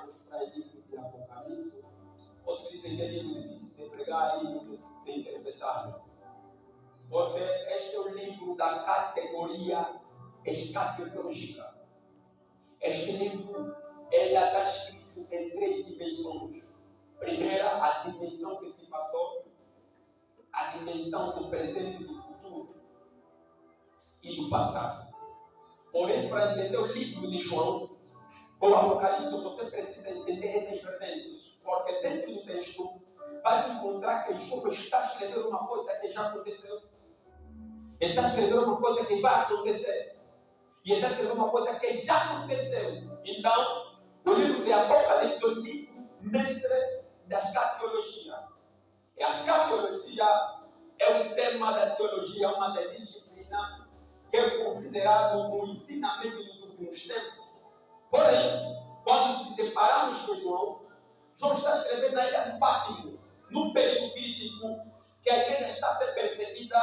olhamos para o livro de Apocalipse, outros dizem que é livro difícil de pregar, é livro de interpretar. Porque este é o livro da categoria escatológica. Este livro está escrito em 3 dimensões. Primeira, a dimensão que se passou, a dimensão do presente, do futuro e do passado. Porém, para entender o livro de João, o Apocalipse, você precisa entender essas vertentes. Porque dentro do texto, vai encontrar que João está escrevendo uma coisa que já aconteceu. Ele está escrevendo uma coisa que vai acontecer. E ele está escrevendo uma coisa que já aconteceu. Então, o livro de Apocalipse é o livro mestre da escatologia. E a escatologia é um tema da teologia, uma da disciplina que é considerado um ensinamento dos últimos tempos. Porém, quando se deparamos com João está escrevendo na ilha de Patmos, num período crítico que a igreja está a ser perseguida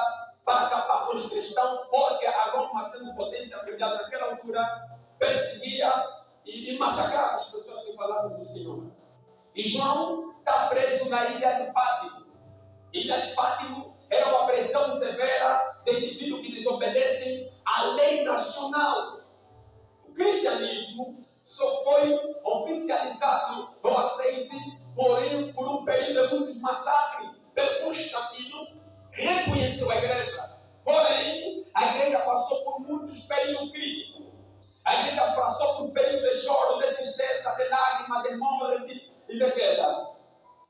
para acabar com os cristãos, porque a Roma, sendo potência mundial naquela altura, perseguia e massacrava as pessoas que falavam do Senhor. E João está preso na ilha de Patmos. Ilha de Patmos era uma prisão severa de indivíduos que desobedecem à lei nacional. O cristianismo só foi oficializado ou aceito por um período de muitos massacres. Pelo Constantino reconheceu a igreja. Porém, a igreja passou por muitos períodos críticos. A igreja passou por um período de choro, de tristeza, de lágrima, de morte e de queda.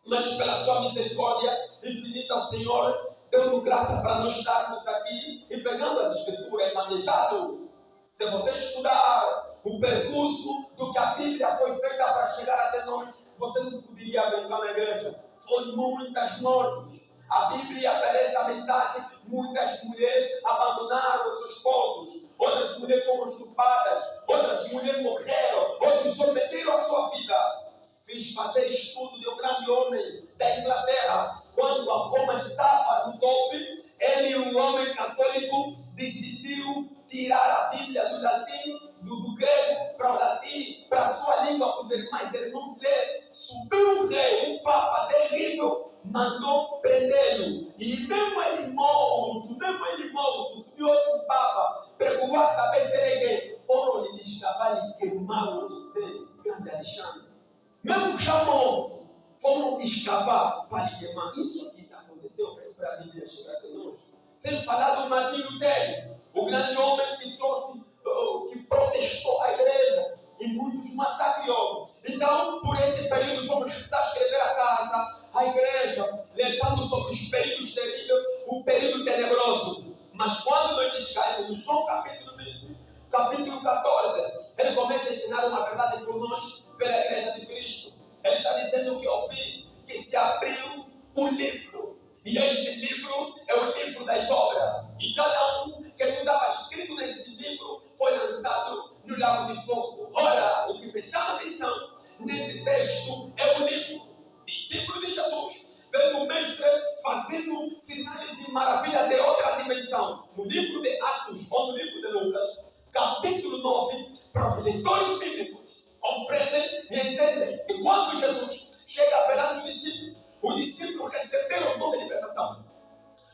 Mas pela sua misericórdia infinita, o Senhor deu graça para nós estarmos aqui e pegando as escrituras e manejando. Se você estudar o percurso do que a Bíblia foi feita para chegar até nós, você não poderia brincar na igreja. Foram muitas mortes. A Bíblia aparece a mensagem: muitas mulheres abandonaram os seus esposos, outras mulheres foram estupradas, outras mulheres morreram, outros submeteram a sua vida. Fiz fazer estudo de um grande homem da Inglaterra. Quando a Roma estava no topo, ele, um homem católico, decidiu tirar a Bíblia do latim, do grego para o latim, para a sua língua poder mais ele não ler. Subiu um rei, um papa terrível, mandou prendê-lo. E mesmo ele morto, subiu outro papa, perguntou a saber se ele é gay. Foram lhe descavar e queimaram o osso dele, grande Alexandre. Mesmo já morto, foram escavar para lhe queimar. Isso aqui aconteceu para a Bíblia chegar até nós. Sem falar do Martinho Lutero, o grande homem que trouxe, que protestou a igreja e muitos massacrou. Então, por esse período, vamos estar a escrever a carta à igreja, lembrando sobre os períodos terríveis, o período tenebroso. Mas quando nós caímos no João capítulo 20, capítulo 14, ele começa a ensinar uma verdade por nós, pela igreja de Cristo. Ele está dizendo que ao fim que se abriu um livro. E este livro é o livro das obras. E cada um que não estava escrito nesse livro foi lançado no lago de fogo. Ora, o que me chama a atenção nesse texto é o livro. Discípulo de Jesus, vendo o mestre fazendo sinais e maravilhas de outra dimensão. No livro de Atos ou no livro de Lucas, capítulo 9, para os leitores bíblicos, compreendem e entendem que quando Jesus chega perante o discípulo recebeu o dom de libertação.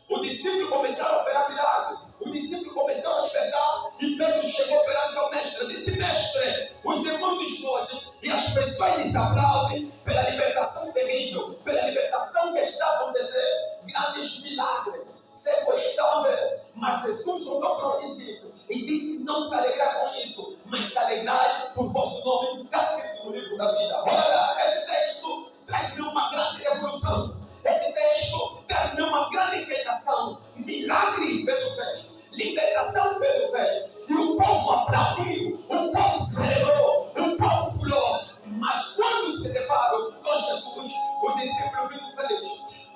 O discípulo começaram a operar milagres. O discípulo começou a libertar e Pedro chegou perante o mestre. Disse: mestre, os demônios fogem e as pessoas lhes aplaudem pela libertação terrível, pela libertação que está a acontecer. Grandes milagres. Cegos estão a ver. Mas Jesus olhou para o discípulo e disse: não se alegrar com isso, mas se alegrai por vosso nome. Está escrito no livro da vida. Olha, esse texto traz-me uma grande revolução. Esse texto traz-me uma grande inquietação. Milagre Pedro fez, libertação Pedro fez, e o povo aplaudiu, o povo celebrou, o povo pulou. Mas quando se deparou com Jesus, o discípulo vindo feliz,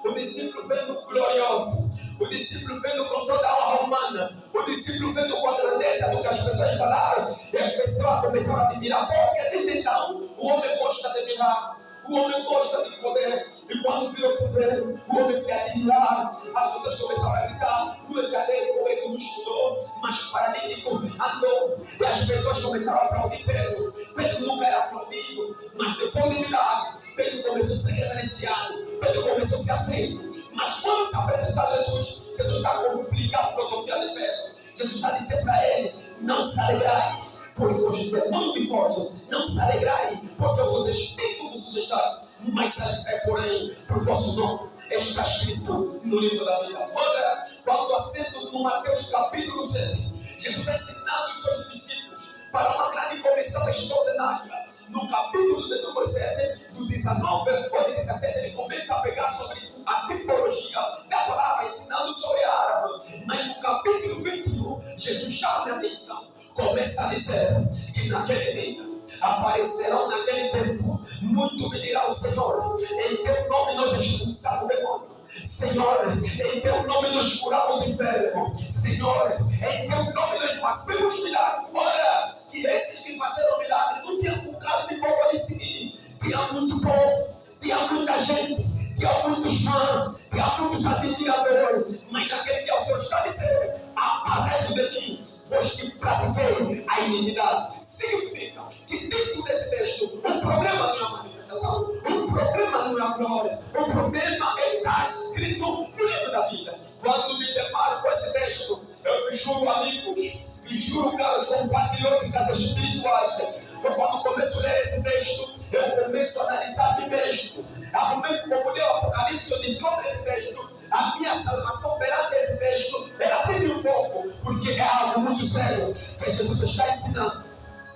o discípulo vendo glorioso, o discípulo vendo com toda a honra humana, o discípulo vendo com a grandeza do que as pessoas falaram, e as pessoas começaram a admirar, porque desde então o homem gosta de mirar. O homem gosta de poder, e quando virou poder, o homem se admirava. As pessoas começaram a gritar: não esse adeiro, o não estudou, mas paralítico andou. E as pessoas começaram a aplaudir Pedro. Pedro nunca era aplaudido, mas depois do milagre, Pedro começou a ser reverenciado, Pedro começou a ser aceito. Mas quando se apresenta a Jesus, Jesus está a complicar a filosofia de Pedro. Jesus está a dizer para ele: não se alegrai, porque os demônios me fogem. Não se alegrai, porque os espíritos vos sujeitarão. Mas se alegrai, porém, por vosso nome está escrito no livro da vida. Olha, quando assento no Mateus capítulo 7, Jesus está ensinando os seus discípulos para uma grande comissão extraordinária. No capítulo de número 7, do 19 ao 17, ele começa a pegar sobre a tipologia da palavra, ensinando sobre a árvore. Mas no capítulo 21, Jesus chama a atenção. Começa a dizer que naquele dia aparecerão naquele tempo muito me dirá o Senhor: em teu nome nós expulsamos o demônio. Senhor, em teu nome nós curamos o enfermo. Senhor, em teu nome nós fazemos milagres. Olha, que esses que fizeram milagre não tinham um bocado de povo a seguir. Tinha muito povo, tinha muita gente, tinha muitos fãs, tinha muitos admiradores. Mas naquele dia o Senhor está dizendo: aparece de mim, vós que pratiquei a iniquidade. Significa que dentro desse texto, o problema não é a manifestação, o problema não é a glória, o problema está escrito no livro da vida. Quando me deparo com esse texto, eu me juro, amigos, me juro, caros compatriotas espirituais, eu quando começo a ler esse texto, eu começo a analisar a mim mesmo. A momento como eu leio o Apocalipse, eu descobro esse texto, a minha salvação perante esse texto, ela teve um pouco, porque é algo muito sério que Jesus está ensinando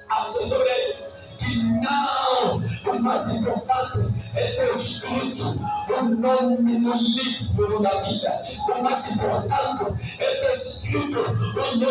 aos seus obreiros. Que não, o mais importante é ter escrito o nome no livro da vida. O mais importante é ter escrito o nome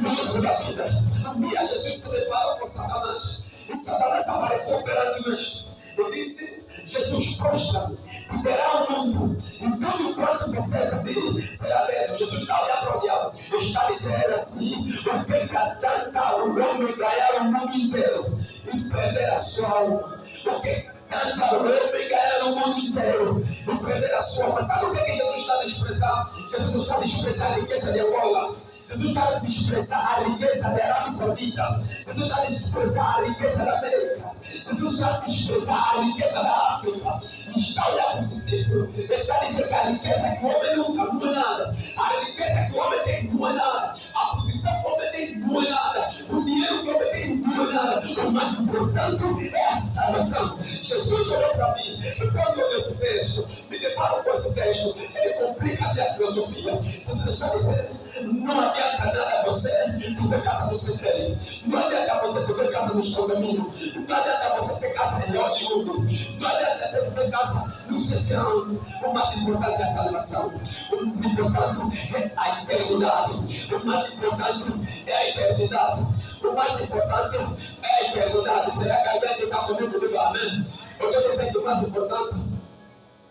no livro da vida. Um dia Jesus se levava com Satanás, e Satanás apareceu perante nós e disse: Jesus, prostra-me, te dará o mundo, e tudo quanto você pedir será dado. Jesus está olhando para o diabo, está dizendo assim: o que adianta o homem ganhar o mundo inteiro e perder a sua alma? O que adianta o homem ganhar o mundo inteiro e perder a sua alma? Sabe o que Jesus está desprezando? Jesus está desprezando a riqueza de Angola. Jesus está desprezando a riqueza da Arábia Saudita. Jesus está desprezando a riqueza da América. Jesus está desprezando a riqueza da África. Está olhando para o discípulo. Está dizendo que a riqueza que o homem nunca não é nada. A riqueza que o homem tem não é nada. A posição que o homem tem não é nada. O dinheiro que o homem tem não é nada. O mais importante é a salvação. Jesus olhou para mim e quando eu leio esse texto, me deparo com esse texto, ele complica a minha filosofia. Jesus está dizendo: não adianta nada você ter casa no cemitério. Não adianta você ter casa nos condomínios. Não adianta você ter casa em Hollywood. Não adianta ter casa no CCA. O mais importante é a salvação. O mais importante é a eternidade. O mais importante é a eternidade. O mais importante é a eternidade. Será que alguém está comigo? Diga amém. Eu estou dizendo que o mais importante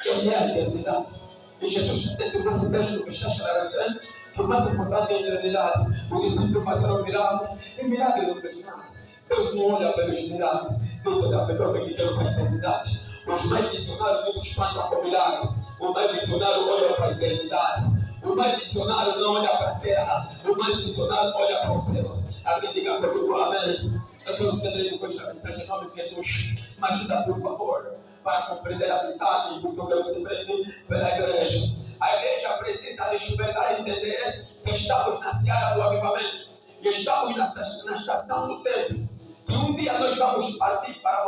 é a eternidade. E Jesus, dentro desse texto que está esclarecendo, que o mais importante é a eternidade. O discípulo fazia um milagre, e milagre não fez nada. Deus não olha pelos milagres, Deus olha pelo que quer para a eternidade. Os mais missionários não se espantam com o milagre. O mais missionário olha para a eternidade. O mais missionário não olha para a terra. O mais missionário olha para o céu. Alguém diga comigo amém. Eu quero ser com esta mensagem em nome de Jesus. Me ajuda, por favor, para compreender a mensagem, porque eu quero ser breve pela igreja. A igreja precisa despertar e entender que estamos na seara do avivamento. E estamos na estação do tempo. Que um dia nós vamos partir para